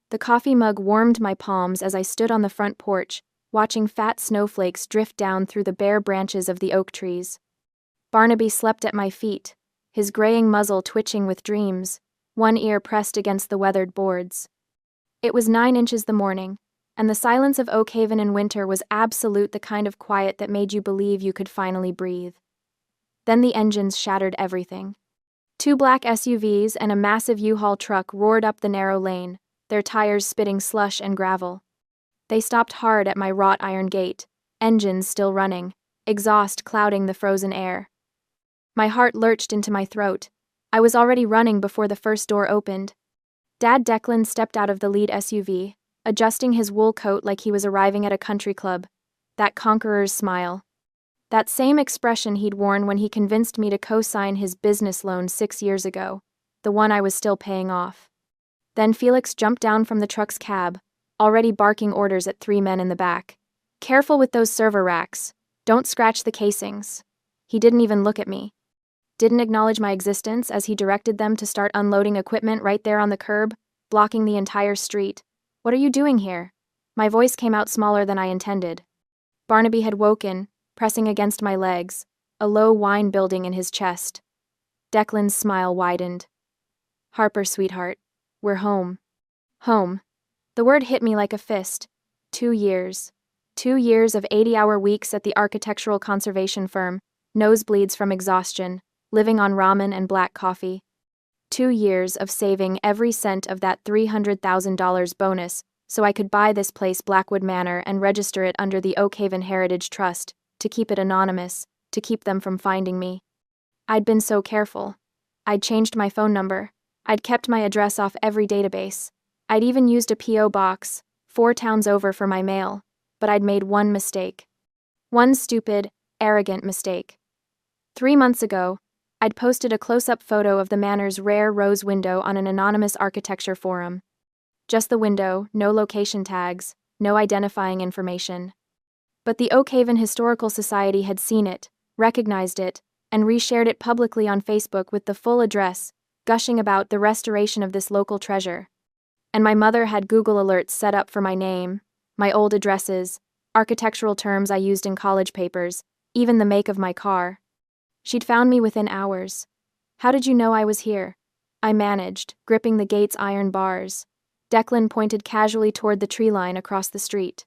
The coffee mug warmed my palms as I stood on the front porch, watching fat snowflakes drift down through the bare branches of the oak trees. Barnaby slept at my feet, his graying muzzle twitching with dreams, one ear pressed against the weathered boards. It was 9 inches the morning, and the silence of Oakhaven in winter was absolute, the kind of quiet that made you believe you could finally breathe. Then the engines shattered everything. 2 black SUVs and a massive U-Haul truck roared up the narrow lane, their tires spitting slush and gravel. They stopped hard at my wrought iron gate, engines still running, exhaust clouding the frozen air. My heart lurched into my throat. I was already running before the first door opened. Dad Declan stepped out of the lead SUV, adjusting his wool coat like he was arriving at a country club. That conqueror's smile. That same expression he'd worn when he convinced me to co-sign his business loan 6 years ago, the one I was still paying off. Then Felix jumped down from the truck's cab, already barking orders at 3 men in the back. "Careful with those server racks. Don't scratch the casings." He didn't even look at me. Didn't acknowledge my existence as he directed them to start unloading equipment right there on the curb, blocking the entire street. "What are you doing here?" My voice came out smaller than I intended. Barnaby had woken, pressing against my legs, a low whine building in his chest. Declan's smile widened. "Harper, sweetheart, we're home." Home. The word hit me like a fist. 2 years. 2 years of 80-hour weeks at the architectural conservation firm, nosebleeds from exhaustion, living on ramen and black coffee. 2 years of saving every cent of that $300,000 bonus so I could buy this place, Blackwood Manor, and register it under the Oakhaven Heritage Trust, to keep it anonymous, to keep them from finding me. I'd been so careful. I'd changed my phone number. I'd kept my address off every database. I'd even used a P.O. box, 4 towns over, for my mail. But I'd made one mistake. One stupid, arrogant mistake. 3 months ago, I'd posted a close-up photo of the Manor's rare rose window on an anonymous architecture forum. Just the window, no location tags, no identifying information. But the Oakhaven Historical Society had seen it, recognized it, and reshared it publicly on Facebook with the full address, gushing about the restoration of this local treasure. And my mother had Google alerts set up for my name, my old addresses, architectural terms I used in college papers, even the make of my car. She'd found me within hours. "How did you know I was here?" I managed, gripping the gate's iron bars. Declan pointed casually toward the tree line across the street.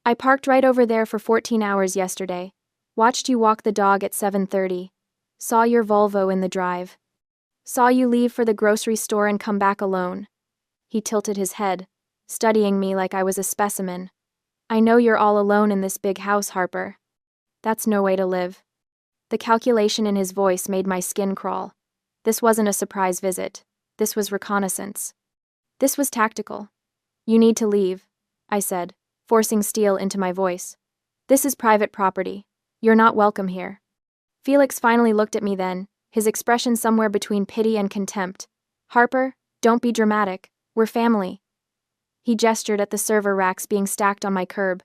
"I parked right over there for 14 hours yesterday. Watched you walk the dog at 7:30. Saw your Volvo in the drive. Saw you leave for the grocery store and come back alone." He tilted his head, studying me like I was a specimen. "I know you're all alone in this big house, Harper. That's no way to live." The calculation in his voice made my skin crawl. This wasn't a surprise visit. This was reconnaissance. This was tactical. "You need to leave," I said, forcing steel into my voice. "This is private property. You're not welcome here." Felix finally looked at me then, his expression somewhere between pity and contempt. "Harper, don't be dramatic. We're family." He gestured at the server racks being stacked on my curb.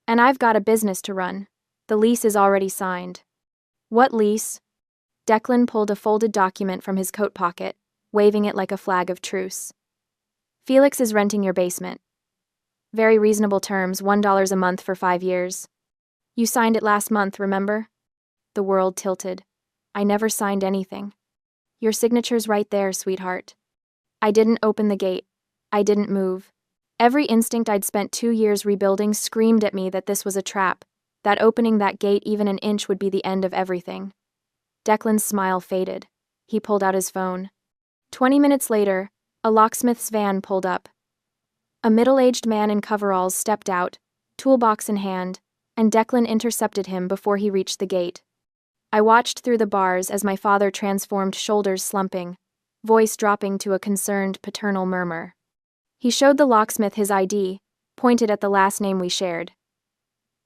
"And I've got a business to run. The lease is already signed." "What lease?" Declan pulled a folded document from his coat pocket, waving it like a flag of truce. "Felix is renting your basement. Very reasonable terms, $1 a month for 5 years. You signed it last month, remember?" The world tilted. "I never signed anything." "Your signature's right there, sweetheart." I didn't open the gate. I didn't move. Every instinct I'd spent 2 years rebuilding screamed at me that this was a trap, that opening that gate even an inch would be the end of everything. Declan's smile faded. He pulled out his phone. 20 minutes later, a locksmith's van pulled up. A middle-aged man in coveralls stepped out, toolbox in hand, and Declan intercepted him before he reached the gate. I watched through the bars as my father transformed, shoulders slumping, voice dropping to a concerned, paternal murmur. He showed the locksmith his ID, pointed at the last name we shared.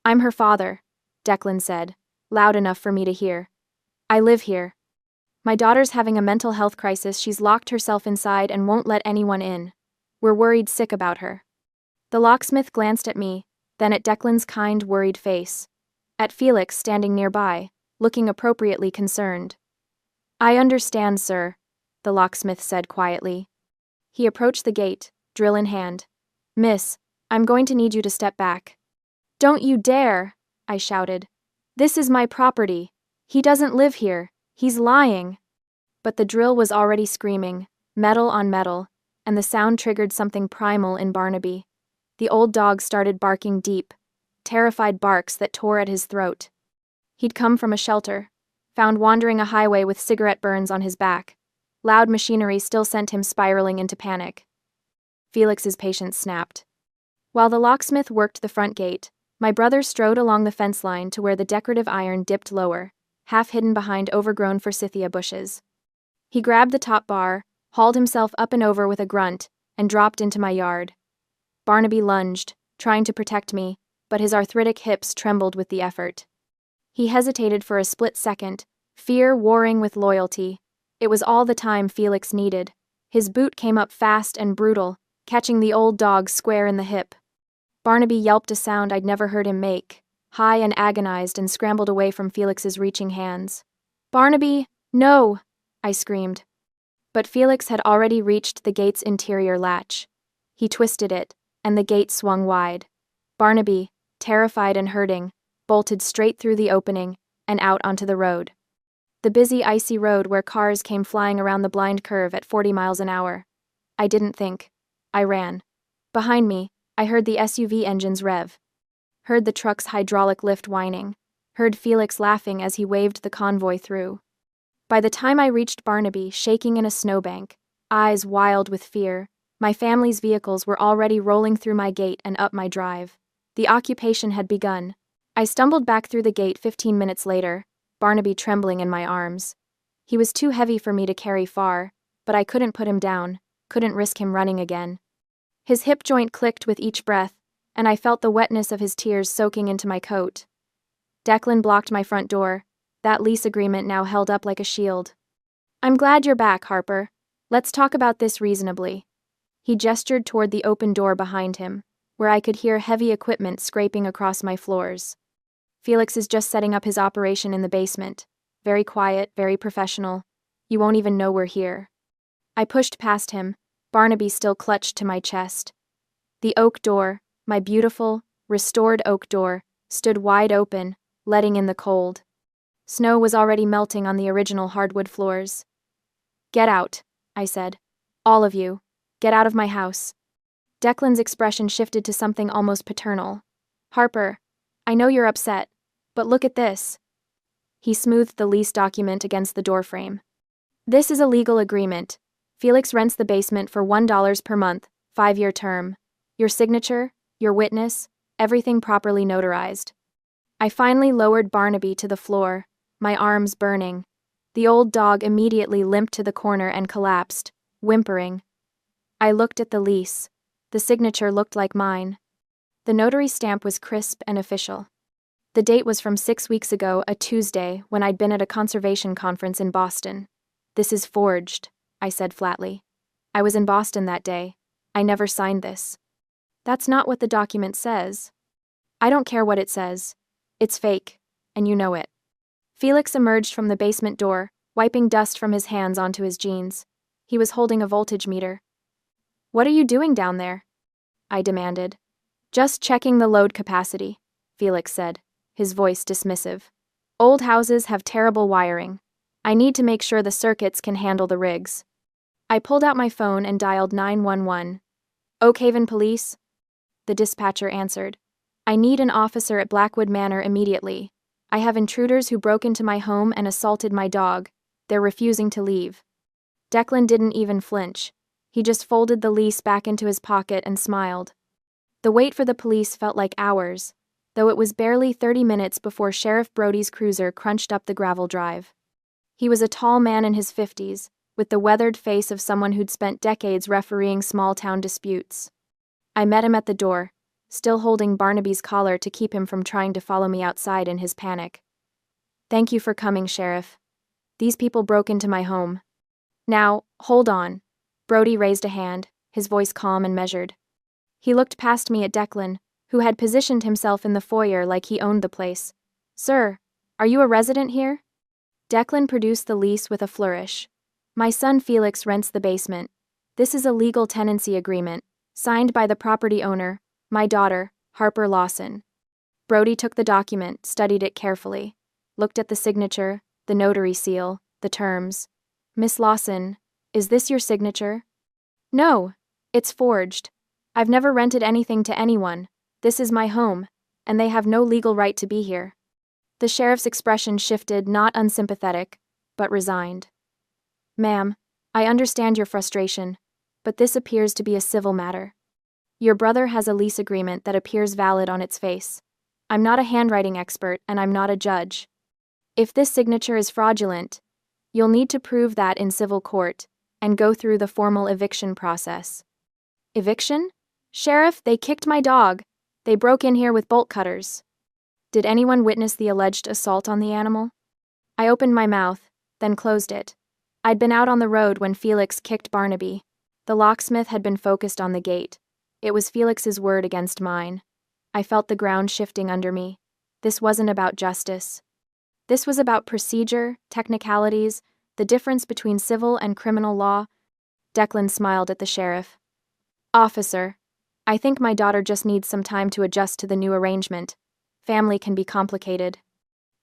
"I'm her father," Declan said, loud enough for me to hear. "I live here. My daughter's having a mental health crisis. She's locked herself inside and won't let anyone in. We're worried sick about her." The locksmith glanced at me, then at Declan's kind, worried face. At Felix standing nearby, looking appropriately concerned. "I understand, sir," the locksmith said quietly. He approached the gate, drill in hand. "Miss, I'm going to need you to step back." "Don't you dare!" I shouted. "This is my property. He doesn't live here. He's lying." But the drill was already screaming, metal on metal, and the sound triggered something primal in Barnaby. The old dog started barking deep, terrified barks that tore at his throat. He'd come from a shelter, found wandering a highway with cigarette burns on his back. Loud machinery still sent him spiraling into panic. Felix's patience snapped. While the locksmith worked the front gate, my brother strode along the fence line to where the decorative iron dipped lower, half hidden behind overgrown forsythia bushes. He grabbed the top bar, hauled himself up and over with a grunt, and dropped into my yard. Barnaby lunged, trying to protect me, but his arthritic hips trembled with the effort. He hesitated for a split second, fear warring with loyalty. It was all the time Felix needed. His boot came up fast and brutal, catching the old dog square in the hip. Barnaby yelped a sound I'd never heard him make, high and agonized, and scrambled away from Felix's reaching hands. "Barnaby, no!" I screamed. But Felix had already reached the gate's interior latch. He twisted it, and the gate swung wide. Barnaby, terrified and hurting, bolted straight through the opening and out onto the road. The busy, icy road where cars came flying around the blind curve at 40 miles an hour. I didn't think. I ran. Behind me, I heard the SUV engines rev. Heard the truck's hydraulic lift whining. Heard Felix laughing as he waved the convoy through. By the time I reached Barnaby, shaking in a snowbank, eyes wild with fear, my family's vehicles were already rolling through my gate and up my drive. The occupation had begun. I stumbled back through the gate 15 minutes later, Barnaby trembling in my arms. He was too heavy for me to carry far, but I couldn't put him down, couldn't risk him running again. His hip joint clicked with each breath, and I felt the wetness of his tears soaking into my coat. Declan blocked my front door, that lease agreement now held up like a shield. "I'm glad you're back, Harper. Let's talk about this reasonably." He gestured toward the open door behind him, where I could hear heavy equipment scraping across my floors. "Felix is just setting up his operation in the basement. Very quiet, very professional. You won't even know we're here." I pushed past him, Barnaby still clutched to my chest. The oak door, my beautiful, restored oak door, stood wide open, letting in the cold. Snow was already melting on the original hardwood floors. "Get out," I said. "All of you. Get out of my house." Declan's expression shifted to something almost paternal. "Harper, I know you're upset, but look at this." He smoothed the lease document against the doorframe. "This is a legal agreement. Felix rents the basement for $1 per month, 5-year term. Your signature, your witness, everything properly notarized." I finally lowered Barnaby to the floor, my arms burning. The old dog immediately limped to the corner and collapsed, whimpering. I looked at the lease. The signature looked like mine. The notary stamp was crisp and official. The date was from 6 weeks ago, a Tuesday, when I'd been at a conservation conference in Boston. "This is forged," I said flatly. "I was in Boston that day. I never signed this." "That's not what the document says." "I don't care what it says. It's fake, and you know it." Felix emerged from the basement door, wiping dust from his hands onto his jeans. He was holding a voltage meter. "What are you doing down there?" I demanded. "Just checking the load capacity," Felix said, his voice dismissive. "Old houses have terrible wiring. I need to make sure the circuits can handle the rigs." I pulled out my phone and dialed 911. "Oak Haven Police?" The dispatcher answered. "I need an officer at Blackwood Manor immediately. I have intruders who broke into my home and assaulted my dog. They're refusing to leave." Declan didn't even flinch. He just folded the lease back into his pocket and smiled. The wait for the police felt like hours, though it was barely 30 minutes before Sheriff Brody's cruiser crunched up the gravel drive. He was a tall man in his 50s, with the weathered face of someone who'd spent decades refereeing small-town disputes. I met him at the door, still holding Barnaby's collar to keep him from trying to follow me outside in his panic. "Thank you for coming, Sheriff. These people broke into my home." "Now, hold on." Brody raised a hand, his voice calm and measured. He looked past me at Declan, who had positioned himself in the foyer like he owned the place. "Sir, are you a resident here?" Declan produced the lease with a flourish. "My son Felix rents the basement. This is a legal tenancy agreement. Signed by the property owner, my daughter, Harper Lawson. Brody took the document, studied it carefully, looked at the signature, the notary seal, the terms. Miss Lawson, is this your signature? No, it's forged. I've never rented anything to anyone. This is my home, and they have no legal right to be here. The sheriff's expression shifted, not unsympathetic, but resigned. Ma'am, I understand your frustration, but this appears to be a civil matter. Your brother has a lease agreement that appears valid on its face. I'm not a handwriting expert, and I'm not a judge. If this signature is fraudulent, you'll need to prove that in civil court and go through the formal eviction process. Eviction? Sheriff, they kicked my dog. They broke in here with bolt cutters. Did anyone witness the alleged assault on the animal? I opened my mouth, then closed it. I'd been out on the road when Felix kicked Barnaby. The locksmith had been focused on the gate. It was Felix's word against mine. I felt the ground shifting under me. This wasn't about justice. This was about procedure, technicalities, the difference between civil and criminal law. Declan smiled at the sheriff. Officer, I think my daughter just needs some time to adjust to the new arrangement. Family can be complicated.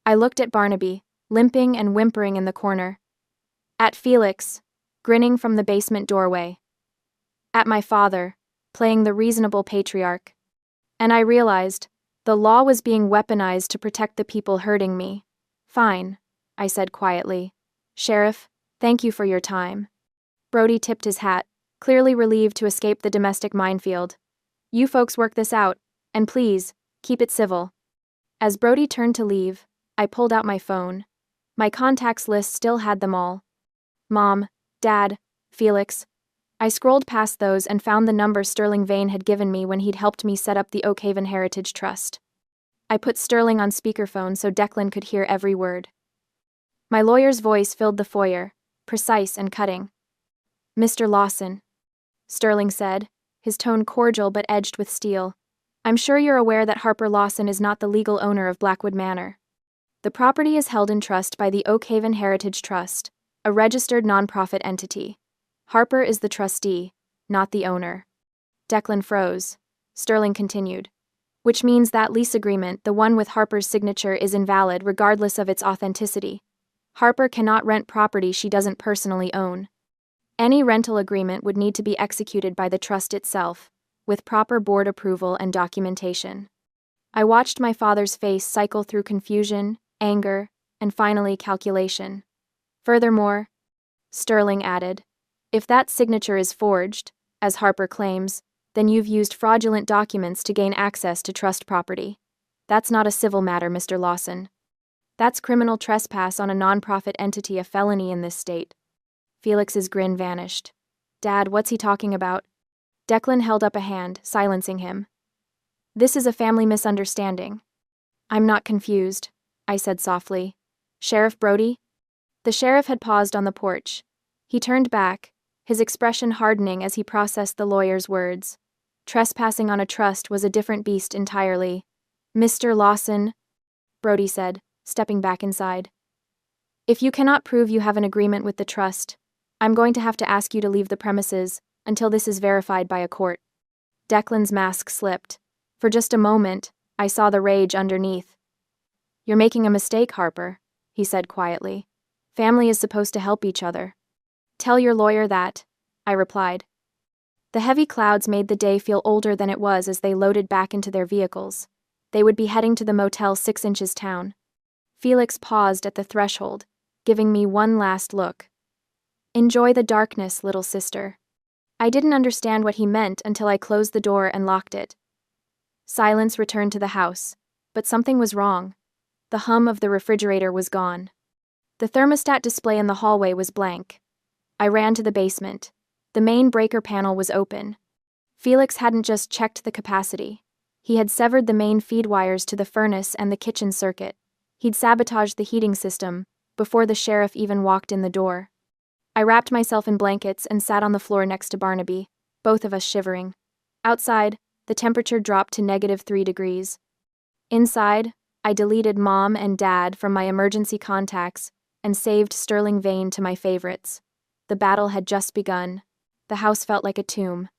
I looked at Barnaby, limping and whimpering in the corner. At Felix, grinning from the basement doorway. At my father, playing the reasonable patriarch. And I realized, the law was being weaponized to protect the people hurting me. Fine, I said quietly. Sheriff, thank you for your time. Brody tipped his hat, clearly relieved to escape the domestic minefield. You folks work this out, and please, keep it civil. As Brody turned to leave, I pulled out my phone. My contacts list still had them all. Mom, Dad, Felix. I scrolled past those and found the number Sterling Vane had given me when he'd helped me set up the Oakhaven Heritage Trust. I put Sterling on speakerphone so Declan could hear every word. My lawyer's voice filled the foyer, precise and cutting. Mr. Lawson, Sterling said, his tone cordial but edged with steel. I'm sure you're aware that Harper Lawson is not the legal owner of Blackwood Manor. The property is held in trust by the Oakhaven Heritage Trust, a registered nonprofit entity. Harper is the trustee, not the owner. Declan froze. Sterling continued. Which means that lease agreement, the one with Harper's signature, is invalid regardless of its authenticity. Harper cannot rent property she doesn't personally own. Any rental agreement would need to be executed by the trust itself, with proper board approval and documentation. I watched my father's face cycle through confusion, anger, and finally calculation. Furthermore, Sterling added, if that signature is forged, as Harper claims, then you've used fraudulent documents to gain access to trust property. That's not a civil matter, Mr. Lawson. That's criminal trespass on a nonprofit entity, a felony in this state. Felix's grin vanished. Dad, what's he talking about? Declan held up a hand, silencing him. This is a family misunderstanding. I'm not confused, I said softly. Sheriff Brody? The sheriff had paused on the porch. He turned back, his expression hardening as he processed the lawyer's words. Trespassing on a trust was a different beast entirely. Mr. Lawson, Brody said, stepping back inside. If you cannot prove you have an agreement with the trust, I'm going to have to ask you to leave the premises until this is verified by a court. Declan's mask slipped. For just a moment, I saw the rage underneath. You're making a mistake, Harper, he said quietly. Family is supposed to help each other. Tell your lawyer that, I replied. The heavy clouds made the day feel older than it was as they loaded back into their vehicles. They would be heading to the Motel 6 Inches town. Felix paused at the threshold, giving me one last look. Enjoy the darkness, little sister. I didn't understand what he meant until I closed the door and locked it. Silence returned to the house, but something was wrong. The hum of the refrigerator was gone. The thermostat display in the hallway was blank. I ran to the basement. The main breaker panel was open. Felix hadn't just checked the capacity. He had severed the main feed wires to the furnace and the kitchen circuit. He'd sabotaged the heating system before the sheriff even walked in the door. I wrapped myself in blankets and sat on the floor next to Barnaby, both of us shivering. Outside, the temperature dropped to -3 degrees. Inside, I deleted Mom and Dad from my emergency contacts and saved Sterling Vane to my favorites. The battle had just begun. The house felt like a tomb.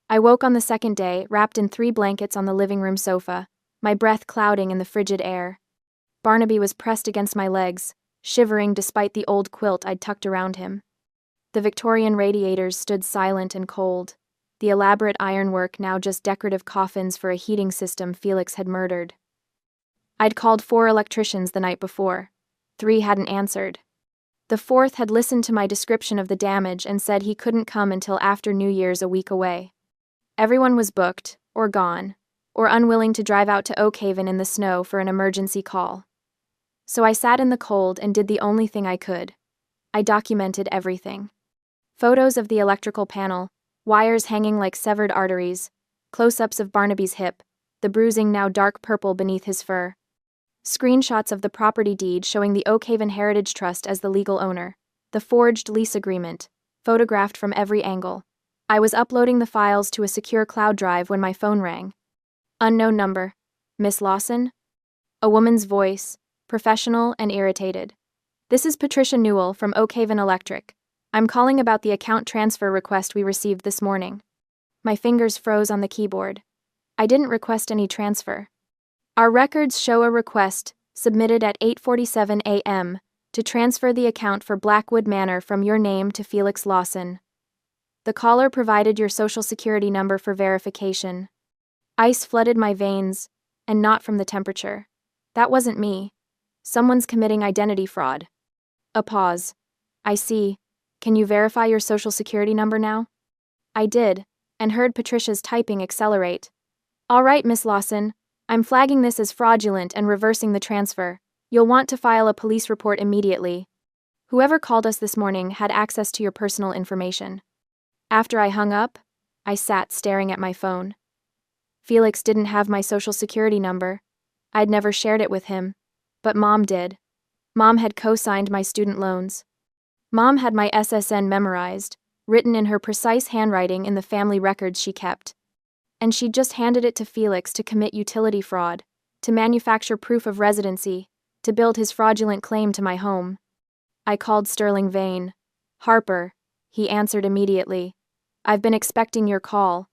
I woke on the second day, wrapped in 3 blankets on the living room sofa, my breath clouding in the frigid air. Barnaby was pressed against my legs, shivering despite the old quilt I'd tucked around him. The Victorian radiators stood silent and cold, the elaborate ironwork now just decorative coffins for a heating system Felix had murdered. I'd called 4 electricians the night before. 3 hadn't answered. The 4th had listened to my description of the damage and said he couldn't come until after New Year's, a week away. Everyone was booked, or gone, or unwilling to drive out to Oakhaven in the snow for an emergency call. So I sat in the cold and did the only thing I could. I documented everything. Photos of the electrical panel, wires hanging like severed arteries, close-ups of Barnaby's hip, the bruising now dark purple beneath his fur. Screenshots of the property deed showing the Oakhaven Heritage Trust as the legal owner, the forged lease agreement, photographed from every angle. I was uploading the files to a secure cloud drive when my phone rang. Unknown number. Miss Lawson? A woman's voice, professional and irritated. This is Patricia Newell from Oakhaven Electric. I'm calling about the account transfer request we received this morning. My fingers froze on the keyboard. I didn't request any transfer. Our records show a request, submitted at 8:47 a.m., to transfer the account for Blackwood Manor from your name to Felix Lawson. The caller provided your social security number for verification. Ice flooded my veins, and not from the temperature. That wasn't me. Someone's committing identity fraud. A pause. I see. Can you verify your social security number now? I did, and heard Patricia's typing accelerate. All right, Miss Lawson. I'm flagging this as fraudulent and reversing the transfer. You'll want to file a police report immediately. Whoever called us this morning had access to your personal information. After I hung up, I sat staring at my phone. Felix didn't have my social security number. I'd never shared it with him. But Mom did. Mom had co-signed my student loans. Mom had my SSN memorized, written in her precise handwriting in the family records she kept. And she'd just handed it to Felix to commit utility fraud, to manufacture proof of residency, to build his fraudulent claim to my home. I called Sterling Vane. Harper, he answered immediately. I've been expecting your call.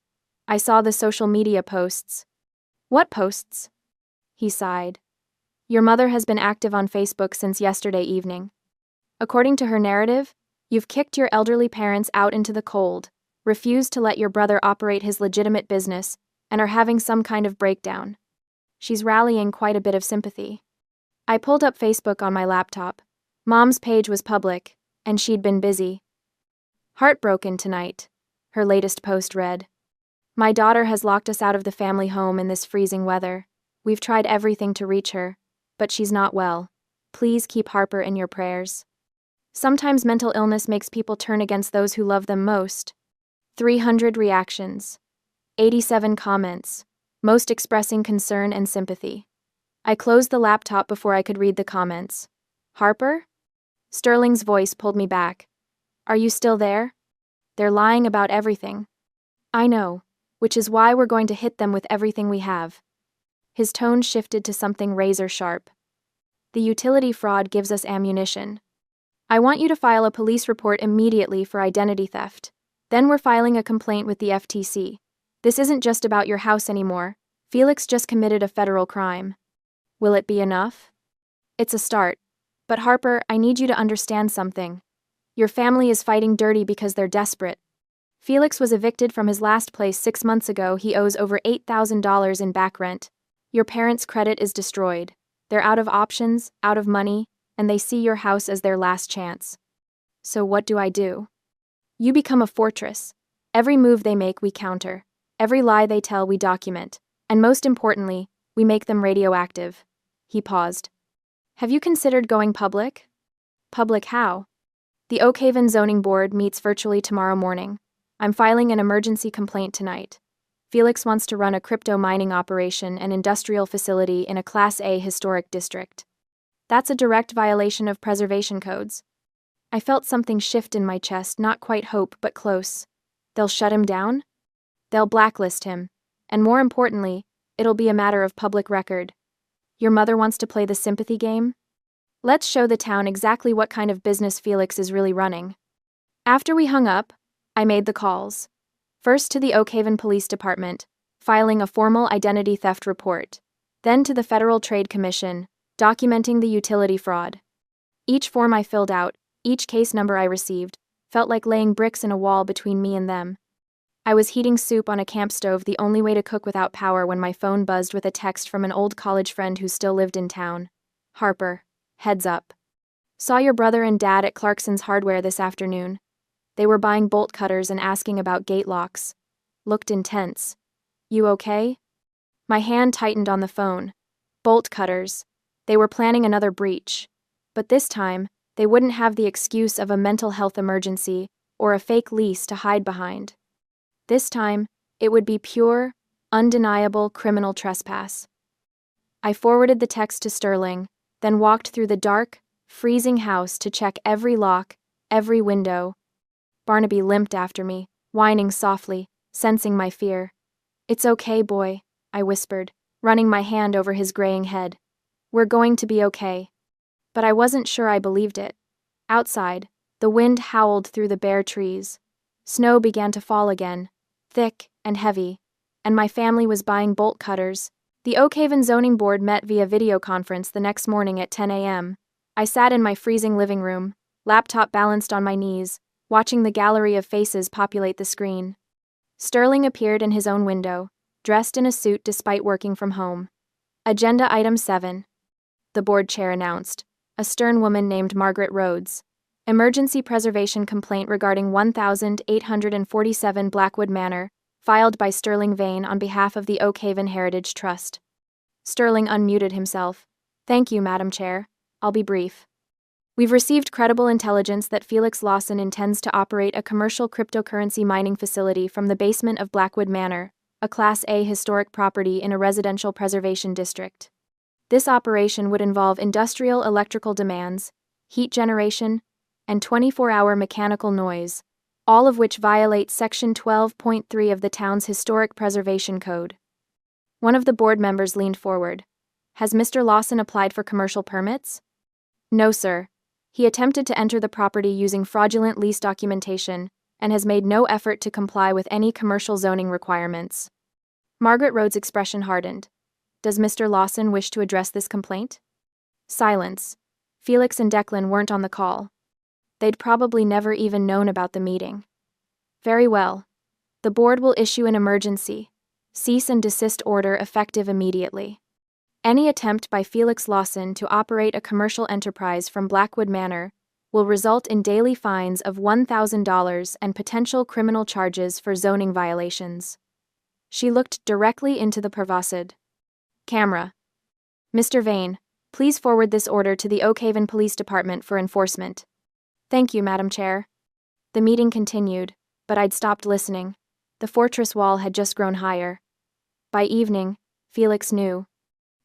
I saw the social media posts. What posts? He sighed. Your mother has been active on Facebook since yesterday evening. According to her narrative, you've kicked your elderly parents out into the cold, refused to let your brother operate his legitimate business, and are having some kind of breakdown. She's rallying quite a bit of sympathy. I pulled up Facebook on my laptop. Mom's page was public, and she'd been busy. Heartbroken tonight, her latest post read. My daughter has locked us out of the family home in this freezing weather. We've tried everything to reach her, but she's not well. Please keep Harper in your prayers. Sometimes mental illness makes people turn against those who love them most. 300 reactions. 87 comments, most expressing concern and sympathy. I closed the laptop before I could read the comments. Harper? Sterling's voice pulled me back. Are you still there? They're lying about everything. I know, which is why we're going to hit them with everything we have. His tone shifted to something razor sharp. The utility fraud gives us ammunition. I want you to file a police report immediately for identity theft. Then we're filing a complaint with the FTC. This isn't just about your house anymore. Felix just committed a federal crime. Will it be enough? It's a start. But Harper, I need you to understand something. Your family is fighting dirty because they're desperate. Felix was evicted from his last place 6 months ago. He owes over $8,000 in back rent. Your parents' credit is destroyed. They're out of options, out of money, and they see your house as their last chance. So what do? You become a fortress. Every move they make, we counter. Every lie they tell, we document. And most importantly, we make them radioactive. He paused. Have you considered going public? Public how? The Oakhaven Zoning Board meets virtually tomorrow morning. I'm filing an emergency complaint tonight. Felix wants to run a crypto mining operation and industrial facility in a Class A historic district. That's a direct violation of preservation codes. I felt something shift in my chest, not quite hope, but close. They'll shut him down? They'll blacklist him. And more importantly, it'll be a matter of public record. Your mother wants to play the sympathy game? Let's show the town exactly what kind of business Felix is really running. After we hung up, I made the calls. First to the Oakhaven Police Department, filing a formal identity theft report. Then to the Federal Trade Commission, documenting the utility fraud. Each form I filled out, each case number I received, felt like laying bricks in a wall between me and them. I was heating soup on a camp stove, the only way to cook without power, when my phone buzzed with a text from an old college friend who still lived in town. Harper, heads up. Saw your brother and dad at Clarkson's Hardware this afternoon. They were buying bolt cutters and asking about gate locks. Looked intense. You okay? My hand tightened on the phone. Bolt cutters. They were planning another breach. But this time, they wouldn't have the excuse of a mental health emergency or a fake lease to hide behind. This time, it would be pure, undeniable criminal trespass. I forwarded the text to Sterling, then walked through the dark, freezing house to check every lock, every window. Barnaby limped after me, whining softly, sensing my fear. It's okay, boy, I whispered, running my hand over his graying head. We're going to be okay. But I wasn't sure I believed it. Outside, the wind howled through the bare trees. Snow began to fall again, thick and heavy, and my family was buying bolt cutters. The Oakhaven Zoning Board met via video conference the next morning at 10 a.m. I sat in my freezing living room, laptop balanced on my knees, watching the gallery of faces populate the screen. Sterling appeared in his own window, dressed in a suit despite working from home. Agenda Item 7. The board chair announced. A stern woman named Margaret Rhodes. Emergency preservation complaint regarding 1847 Blackwood Manor, filed by Sterling Vane on behalf of the Oakhaven Heritage Trust. Sterling unmuted himself. Thank you, Madam Chair. I'll be brief. We've received credible intelligence that Felix Lawson intends to operate a commercial cryptocurrency mining facility from the basement of Blackwood Manor, a Class A historic property in a residential preservation district. This operation would involve industrial electrical demands, heat generation, and 24-hour mechanical noise, all of which violate Section 12.3 of the town's Historic Preservation Code. One of the board members leaned forward. Has Mr. Lawson applied for commercial permits? No, sir. He attempted to enter the property using fraudulent lease documentation and has made no effort to comply with any commercial zoning requirements. Margaret Rhodes' expression hardened. Does Mr. Lawson wish to address this complaint? Silence. Felix and Declan weren't on the call. They'd probably never even known about the meeting. Very well. The board will issue an emergency, cease and desist order effective immediately. Any attempt by Felix Lawson to operate a commercial enterprise from Blackwood Manor will result in daily fines of $1,000 and potential criminal charges for zoning violations. She looked directly into the Pravasad. Camera. Mr. Vane, please forward this order to the Oakhaven Police Department for enforcement. Thank you, Madam Chair. The meeting continued, but I'd stopped listening. The fortress wall had just grown higher. By evening, Felix knew.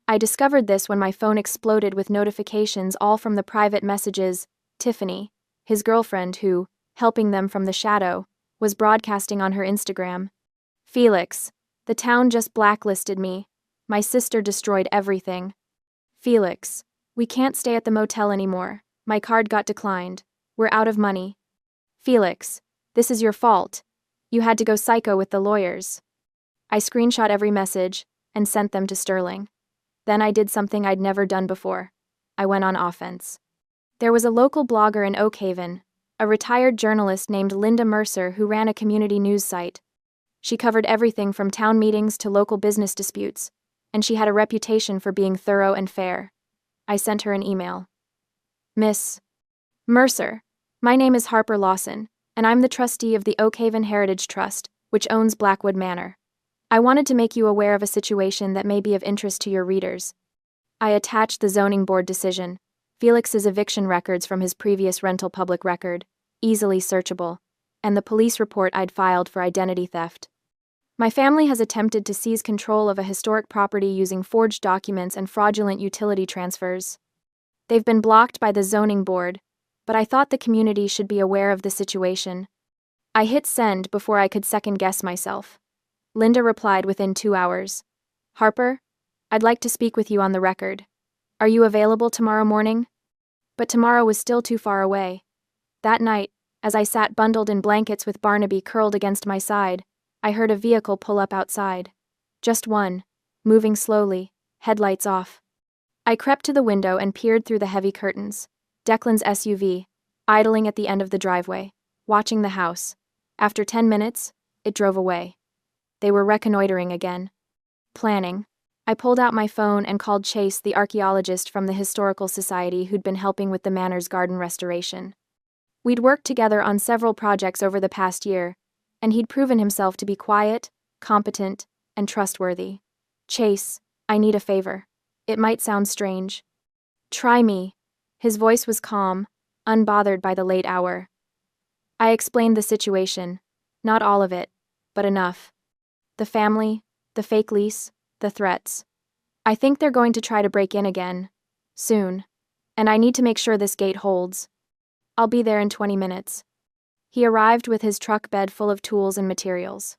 I discovered this when my phone exploded with notifications, all from the private messages Tiffany, his girlfriend who, helping them from the shadow, was broadcasting on her Instagram. Felix, the town just blacklisted me. My sister destroyed everything. Felix, we can't stay at the motel anymore. My card got declined. We're out of money. Felix, this is your fault. You had to go psycho with the lawyers. I screenshot every message and sent them to Sterling. Then I did something I'd never done before. I went on offense. There was a local blogger in Oakhaven, a retired journalist named Linda Mercer who ran a community news site. She covered everything from town meetings to local business disputes, and she had a reputation for being thorough and fair. I sent her an email. Miss Mercer, my name is Harper Lawson, and I'm the trustee of the Oakhaven Heritage Trust, which owns Blackwood Manor. I wanted to make you aware of a situation that may be of interest to your readers. I attached the zoning board decision, Felix's eviction records from his previous rental public record, easily searchable, and the police report I'd filed for identity theft. My family has attempted to seize control of a historic property using forged documents and fraudulent utility transfers. They've been blocked by the zoning board, but I thought the community should be aware of the situation. I hit send before I could second-guess myself. Linda replied within 2 hours. Harper, I'd like to speak with you on the record. Are you available tomorrow morning? But tomorrow was still too far away. That night, as I sat bundled in blankets with Barnaby curled against my side, I heard a vehicle pull up outside. Just one, moving slowly, headlights off. I crept to the window and peered through the heavy curtains. Declan's SUV, idling at the end of the driveway, watching the house. After 10 minutes, it drove away. They were reconnoitering again. Planning. I pulled out my phone and called Chase, the archaeologist from the Historical Society who'd been helping with the Manor's garden restoration. We'd worked together on several projects over the past year, and he'd proven himself to be quiet, competent, and trustworthy. Chase, I need a favor. It might sound strange. Try me. His voice was calm, unbothered by the late hour. I explained the situation. Not all of it, but enough. The family, the fake lease, the threats. I think they're going to try to break in again. Soon. And I need to make sure this gate holds. I'll be there in 20 minutes. He arrived with his truck bed full of tools and materials.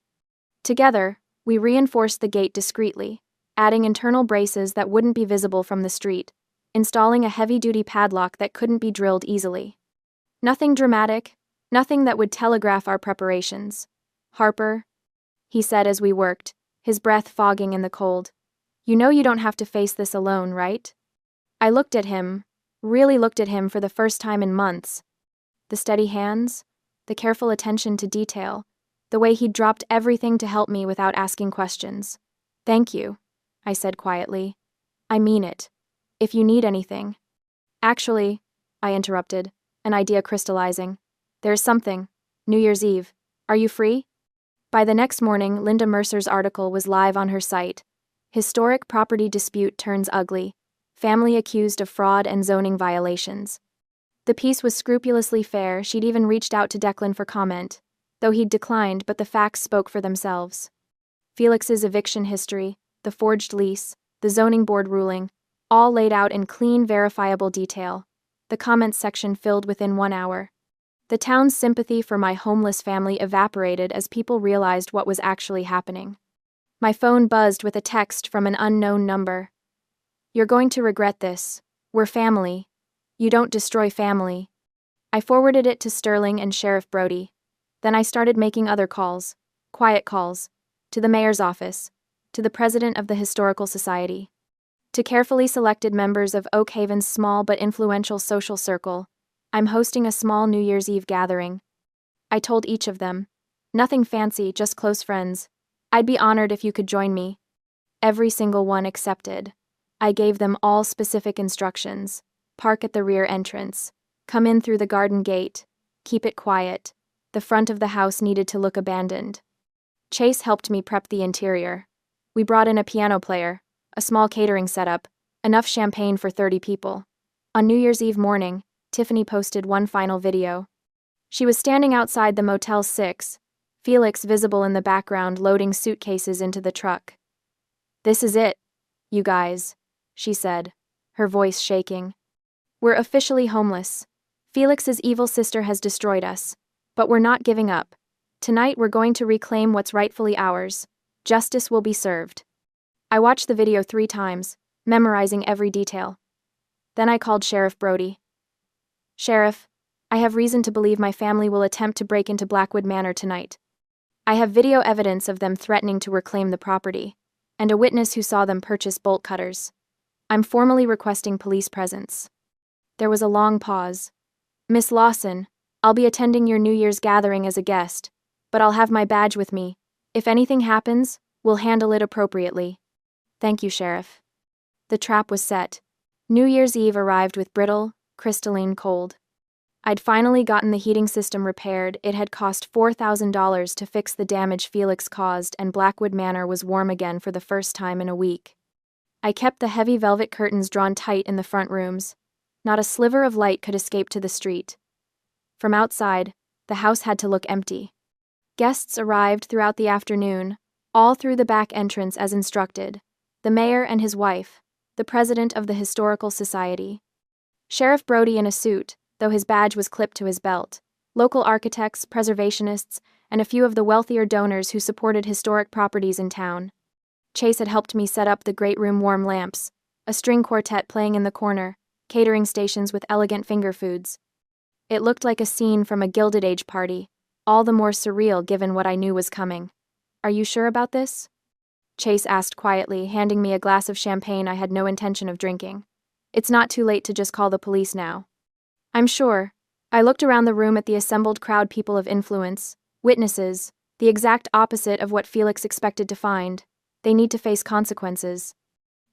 Together, we reinforced the gate discreetly, adding internal braces that wouldn't be visible from the street, installing a heavy-duty padlock that couldn't be drilled easily. Nothing dramatic, nothing that would telegraph our preparations. Harper, he said as we worked, his breath fogging in the cold. You know you don't have to face this alone, right? I looked at him, really looked at him for the first time in months. The steady hands, the careful attention to detail, the way he'd dropped everything to help me without asking questions. Thank you, I said quietly. I mean it. If you need anything. Actually, I interrupted, an idea crystallizing. There's something. New Year's Eve. Are you free? By the next morning, Linda Mercer's article was live on her site. Historic property dispute turns ugly. Family accused of fraud and zoning violations. The piece was scrupulously fair. She'd even reached out to Declan for comment, though he'd declined, but the facts spoke for themselves. Felix's eviction history, the forged lease, the zoning board ruling, all laid out in clean, verifiable detail. The comments section filled within 1 hour. The town's sympathy for my homeless family evaporated as people realized what was actually happening. My phone buzzed with a text from an unknown number. You're going to regret this. We're family. You don't destroy family. I forwarded it to Sterling and Sheriff Brody. Then I started making other calls, quiet calls, to the mayor's office, to the president of the Historical Society, to carefully selected members of Oak Haven's small but influential social circle. I'm hosting a small New Year's Eve gathering. I told each of them. Nothing fancy, just close friends. I'd be honored if you could join me. Every single one accepted. I gave them all specific instructions. Park at the rear entrance. Come in through the garden gate. Keep it quiet. The front of the house needed to look abandoned. Chase helped me prep the interior. We brought in a piano player, a small catering setup, enough champagne for 30 people. On New Year's Eve morning, Tiffany posted one final video. She was standing outside the Motel 6, Felix visible in the background loading suitcases into the truck. This is it, you guys, she said, her voice shaking. We're officially homeless. Felix's evil sister has destroyed us, but we're not giving up. Tonight we're going to reclaim what's rightfully ours. Justice will be served. I watched the video 3 times, memorizing every detail. Then I called Sheriff Brody. Sheriff, I have reason to believe my family will attempt to break into Blackwood Manor tonight. I have video evidence of them threatening to reclaim the property, and a witness who saw them purchase bolt cutters. I'm formally requesting police presence. There was a long pause. Miss Lawson, I'll be attending your New Year's gathering as a guest, but I'll have my badge with me. If anything happens, we'll handle it appropriately. Thank you, Sheriff. The trap was set. New Year's Eve arrived with brittle, crystalline cold. I'd finally gotten the heating system repaired. It had cost $4,000 to fix the damage Felix caused, and Blackwood Manor was warm again for the first time in a week. I kept the heavy velvet curtains drawn tight in the front rooms. Not a sliver of light could escape to the street. From outside, the house had to look empty. Guests arrived throughout the afternoon, all through the back entrance as instructed. The mayor and his wife, the president of the Historical Society. Sheriff Brody in a suit, though his badge was clipped to his belt. Local architects, preservationists, and a few of the wealthier donors who supported historic properties in town. Chase had helped me set up the great room warm lamps, a string quartet playing in the corner, catering stations with elegant finger foods. It looked like a scene from a Gilded Age party, all the more surreal given what I knew was coming. Are you sure about this? Chase asked quietly, handing me a glass of champagne I had no intention of drinking. It's not too late to just call the police now. I'm sure. I looked around the room at the assembled crowd, people of influence, witnesses, the exact opposite of what Felix expected to find. They need to face consequences.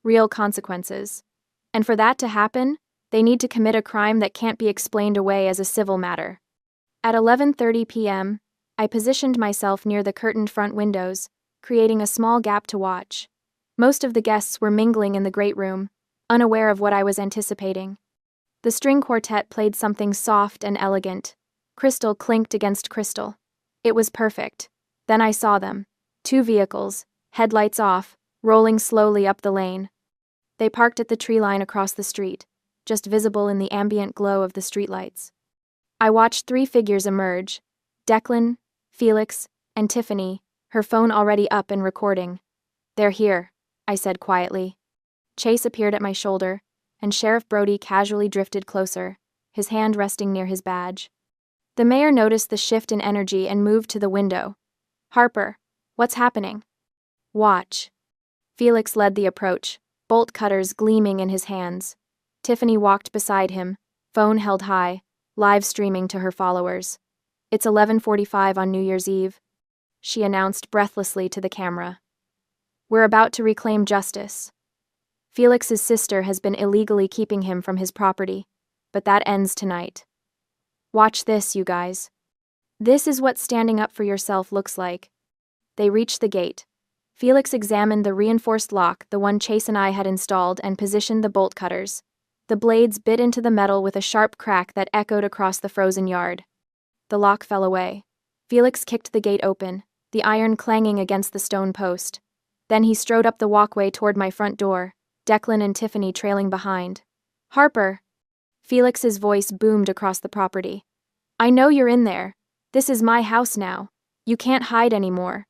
Real consequences. And for that to happen, they need to commit a crime that can't be explained away as a civil matter. At 11:30 p.m., I positioned myself near the curtained front windows, creating a small gap to watch. Most of the guests were mingling in the great room, unaware of what I was anticipating. The string quartet played something soft and elegant. Crystal clinked against crystal. It was perfect. Then I saw them. 2 vehicles, headlights off, rolling slowly up the lane. They parked at the tree line across the street, just visible in the ambient glow of the streetlights. I watched 3 figures emerge: Declan, Felix, and Tiffany, her phone already up and recording. They're here, I said quietly. Chase appeared at my shoulder, and Sheriff Brody casually drifted closer, his hand resting near his badge. The mayor noticed the shift in energy and moved to the window. Harper, what's happening? Watch. Felix led the approach, bolt cutters gleaming in his hands. Tiffany walked beside him, phone held high, live streaming to her followers. It's 11:45 on New Year's Eve, she announced breathlessly to the camera. We're about to reclaim justice. Felix's sister has been illegally keeping him from his property, but that ends tonight. Watch this, you guys. This is what standing up for yourself looks like. They reached the gate. Felix examined the reinforced lock, the one Chase and I had installed, and positioned the bolt cutters. The blades bit into the metal with a sharp crack that echoed across the frozen yard. The lock fell away. Felix kicked the gate open, the iron clanging against the stone post. Then he strode up the walkway toward my front door, Declan and Tiffany trailing behind. Harper! Felix's voice boomed across the property. I know you're in there. This is my house now. You can't hide anymore.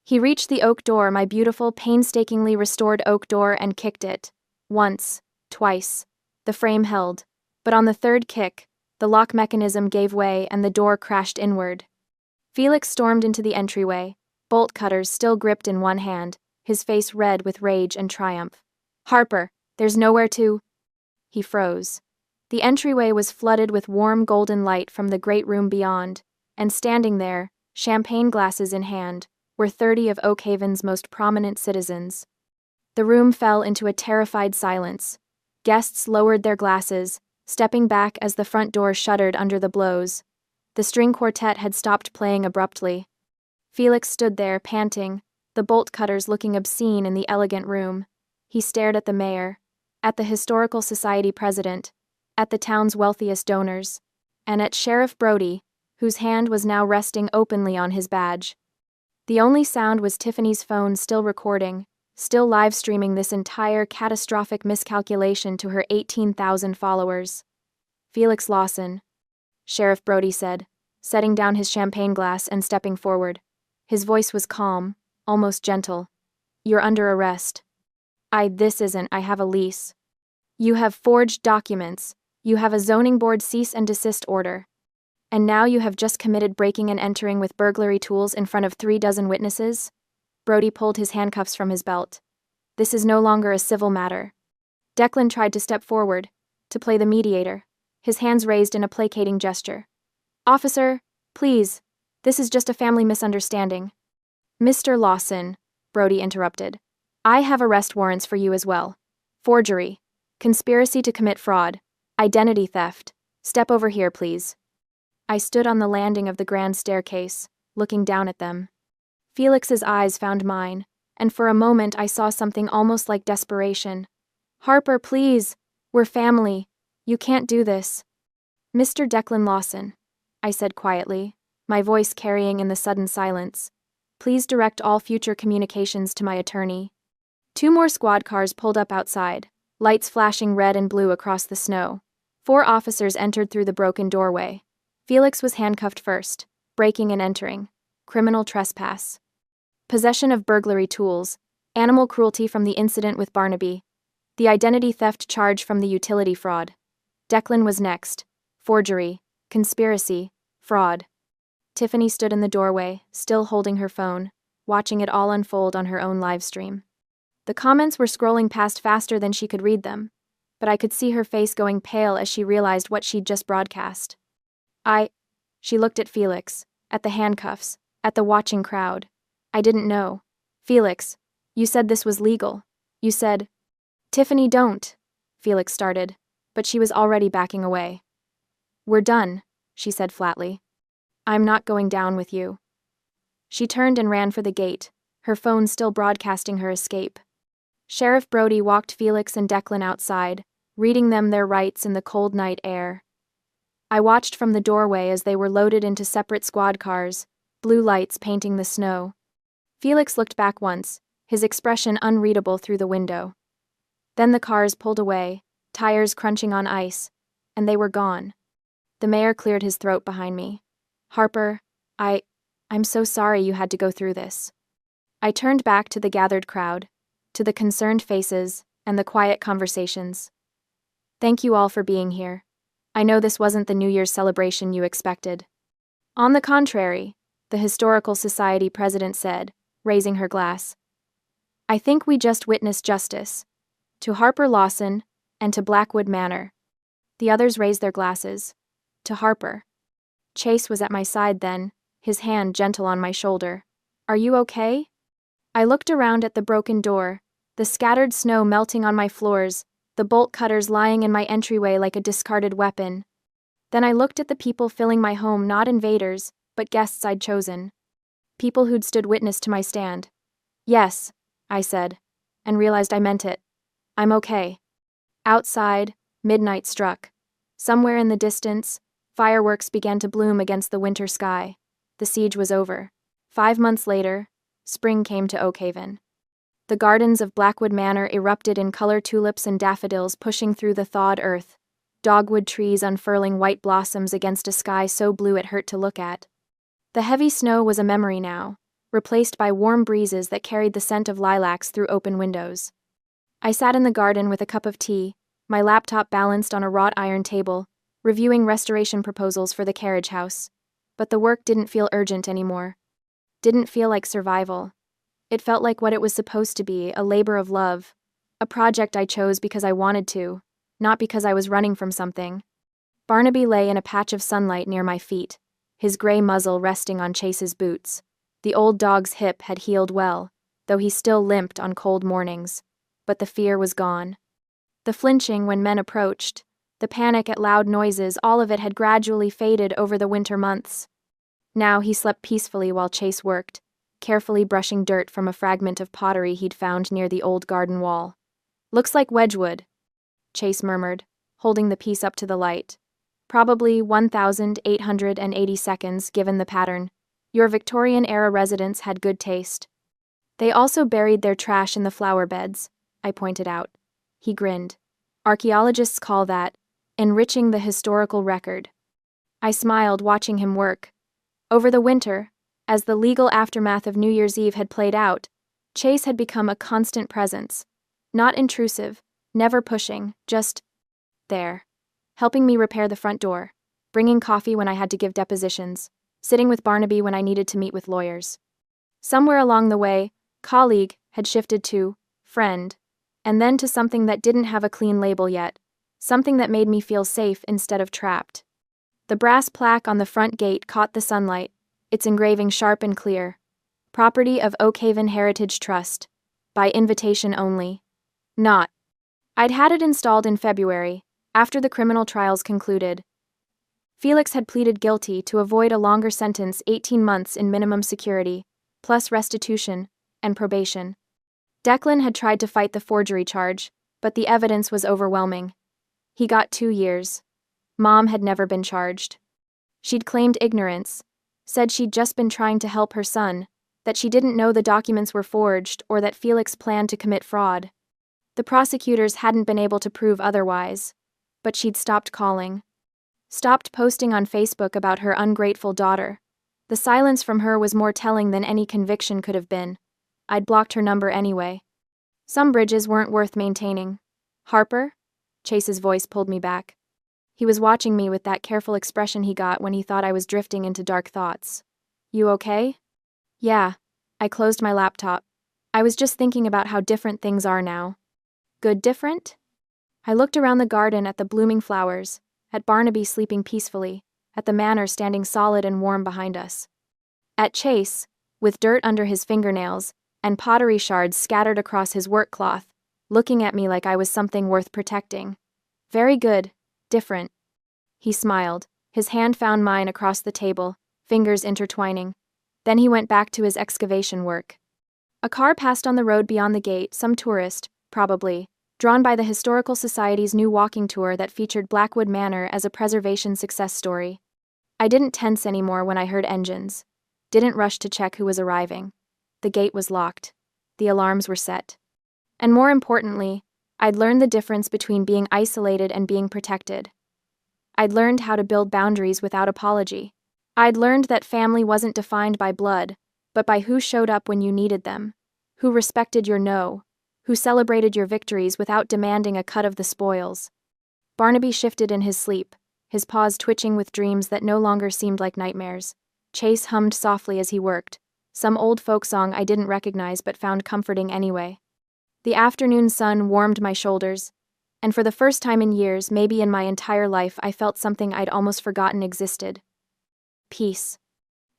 He reached the oak door, my beautiful, painstakingly restored oak door, and kicked it. Once, twice. The frame held. But on the 3rd kick, the lock mechanism gave way and the door crashed inward. Felix stormed into the entryway, bolt cutters still gripped in one hand, his face red with rage and triumph. Harper, there's nowhere to... He froze. The entryway was flooded with warm golden light from the great room beyond, and standing there, champagne glasses in hand, were 30 of Oak Haven's most prominent citizens. The room fell into a terrified silence. Guests lowered their glasses, stepping back as the front door shuddered under the blows. The string quartet had stopped playing abruptly. Felix stood there, panting, the bolt cutters looking obscene in the elegant room. He stared at the mayor, at the Historical Society president, at the town's wealthiest donors, and at Sheriff Brody, whose hand was now resting openly on his badge. The only sound was Tiffany's phone still recording, still live streaming this entire catastrophic miscalculation to her 18,000 followers. Felix Lawson, Sheriff Brody said, setting down his champagne glass and stepping forward. His voice was calm, almost gentle. You're under arrest. I have a lease. You have forged documents. You have a zoning board cease and desist order. And now you have just committed breaking and entering with burglary tools in front of 36 witnesses? Brody pulled his handcuffs from his belt. This is no longer a civil matter. Declan tried to step forward, to play the mediator, his hands raised in a placating gesture. Officer, please, this is just a family misunderstanding. Mr. Lawson, Brody interrupted. I have arrest warrants for you as well. Forgery, conspiracy to commit fraud, identity theft. Step over here, please. I stood on the landing of the grand staircase, looking down at them. Felix's eyes found mine, and for a moment I saw something almost like desperation. Harper, please. We're family. You can't do this. Mr. Declan Lawson, I said quietly, my voice carrying in the sudden silence. Please direct all future communications to my attorney. 2 more squad cars pulled up outside, lights flashing red and blue across the snow. 4 officers entered through the broken doorway. Felix was handcuffed first, breaking and entering. Criminal trespass. Possession of burglary tools. Animal cruelty from the incident with Barnaby. The identity theft charge from the utility fraud. Declan was next. Forgery, conspiracy, fraud. Tiffany stood in the doorway, still holding her phone. watching it all unfold on her own livestream. The comments were scrolling past faster than she could read them, but I could see her face going pale as she realized what she'd just broadcast. She looked at Felix, at the handcuffs, at the watching crowd. I didn't know. Felix, you said this was legal. You said. Tiffany, don't. Felix started, but she was already backing away. We're done, she said flatly. I'm not going down with you. She turned and ran for the gate, her phone still broadcasting her escape. Sheriff Brody walked Felix and Declan outside, reading them their rights in the cold night air. I watched from the doorway as they were loaded into separate squad cars, blue lights painting the snow. Felix looked back once, his expression unreadable through the window. Then the cars pulled away, tires crunching on ice, and they were gone. The mayor cleared his throat behind me. Harper, I'm so sorry you had to go through this. I turned back to the gathered crowd, to the concerned faces, and the quiet conversations. Thank you all for being here. I know this wasn't the New Year's celebration you expected. On the contrary, the Historical Society president said, raising her glass. I think we just witnessed justice. To Harper Lawson, and to Blackwood Manor. The others raised their glasses. To Harper. Chase was at my side then, his hand gentle on my shoulder. Are you okay? I looked around at the broken door, the scattered snow melting on my floors, the bolt cutters lying in my entryway like a discarded weapon. Then I looked at the people filling my home, not invaders, but guests I'd chosen. People who'd stood witness to my stand. Yes, I said, and realized I meant it. I'm okay. Outside, midnight struck. Somewhere in the distance, fireworks began to bloom against the winter sky. The siege was over. 5 months later, spring came to Oakhaven. The gardens of Blackwood Manor erupted in color tulips and daffodils pushing through the thawed earth, dogwood trees unfurling white blossoms against a sky so blue it hurt to look at. The heavy snow was a memory now, replaced by warm breezes that carried the scent of lilacs through open windows. I sat in the garden with a cup of tea, my laptop balanced on a wrought iron table, reviewing restoration proposals for the carriage house. But the work didn't feel urgent anymore. Didn't feel like survival. It felt like what it was supposed to be, a labor of love. A project I chose because I wanted to, not because I was running from something. Barnaby lay in a patch of sunlight near my feet, his gray muzzle resting on Chase's boots. The old dog's hip had healed well, though he still limped on cold mornings. But the fear was gone. The flinching when men approached, the panic at loud noises, all of it had gradually faded over the winter months. Now he slept peacefully while Chase worked, carefully brushing dirt from a fragment of pottery he'd found near the old garden wall. Looks like Wedgwood, Chase murmured, holding the piece up to the light. Probably 1,880 seconds, given the pattern. Your Victorian-era residents had good taste. They also buried their trash in the flower beds, I pointed out. He grinned. Archaeologists call that enriching the historical record. I smiled, watching him work. Over the winter, as the legal aftermath of New Year's Eve had played out, Chase had become a constant presence. Not intrusive, never pushing, just there. Helping me repair the front door, bringing coffee when I had to give depositions, sitting with Barnaby when I needed to meet with lawyers. Somewhere along the way, colleague had shifted to friend, and then to something that didn't have a clean label yet, something that made me feel safe instead of trapped. The brass plaque on the front gate caught the sunlight, its engraving sharp and clear. Property of Oakhaven Heritage Trust. By invitation only. Not. I'd had it installed in February, after the criminal trials concluded. Felix had pleaded guilty to avoid a longer sentence, 18 months in minimum security, plus restitution and probation. Declan had tried to fight the forgery charge, but the evidence was overwhelming. He got 2 years. Mom had never been charged. She'd claimed ignorance, said she'd just been trying to help her son, that she didn't know the documents were forged or that Felix planned to commit fraud. The prosecutors hadn't been able to prove otherwise, but she'd stopped calling. Stopped posting on Facebook about her ungrateful daughter. The silence from her was more telling than any conviction could have been. I'd blocked her number anyway. Some bridges weren't worth maintaining. Harper? Chase's voice pulled me back. He was watching me with that careful expression he got when he thought I was drifting into dark thoughts. You okay? Yeah, I closed my laptop. I was just thinking about how different things are now. Good different? I looked around the garden at the blooming flowers, at Barnaby sleeping peacefully, at the manor standing solid and warm behind us. At Chase, with dirt under his fingernails, and pottery shards scattered across his work cloth, looking at me like I was something worth protecting. Very good, different. He smiled, his hand found mine across the table, fingers intertwining. Then he went back to his excavation work. A car passed on the road beyond the gate, some tourist, probably, drawn by the Historical Society's new walking tour that featured Blackwood Manor as a preservation success story. I didn't tense anymore when I heard engines. Didn't rush to check who was arriving. The gate was locked. The alarms were set. And more importantly, I'd learned the difference between being isolated and being protected. I'd learned how to build boundaries without apology. I'd learned that family wasn't defined by blood, but by who showed up when you needed them, who respected your no, who celebrated your victories without demanding a cut of the spoils. Barnaby shifted in his sleep, his paws twitching with dreams that no longer seemed like nightmares. Chase hummed softly as he worked, some old folk song I didn't recognize but found comforting anyway. The afternoon sun warmed my shoulders, and for the first time in years, maybe in my entire life, I felt something I'd almost forgotten existed. Peace.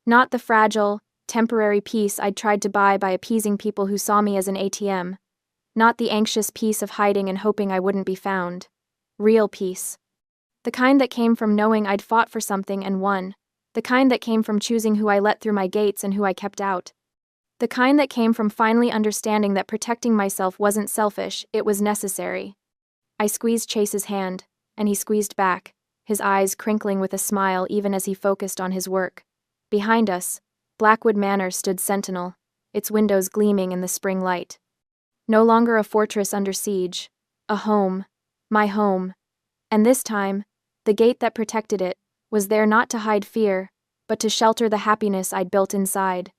Not the fragile, temporary peace I'd tried to buy by appeasing people who saw me as an ATM. Not the anxious peace of hiding and hoping I wouldn't be found. Real peace. The kind that came from knowing I'd fought for something and won. The kind that came from choosing who I let through my gates and who I kept out. The kind that came from finally understanding that protecting myself wasn't selfish, it was necessary. I squeezed Chase's hand, and he squeezed back, his eyes crinkling with a smile even as he focused on his work. Behind us, Blackwood Manor stood sentinel, its windows gleaming in the spring light. No longer a fortress under siege, a home, my home. And this time, the gate that protected it was there not to hide fear, but to shelter the happiness I'd built inside.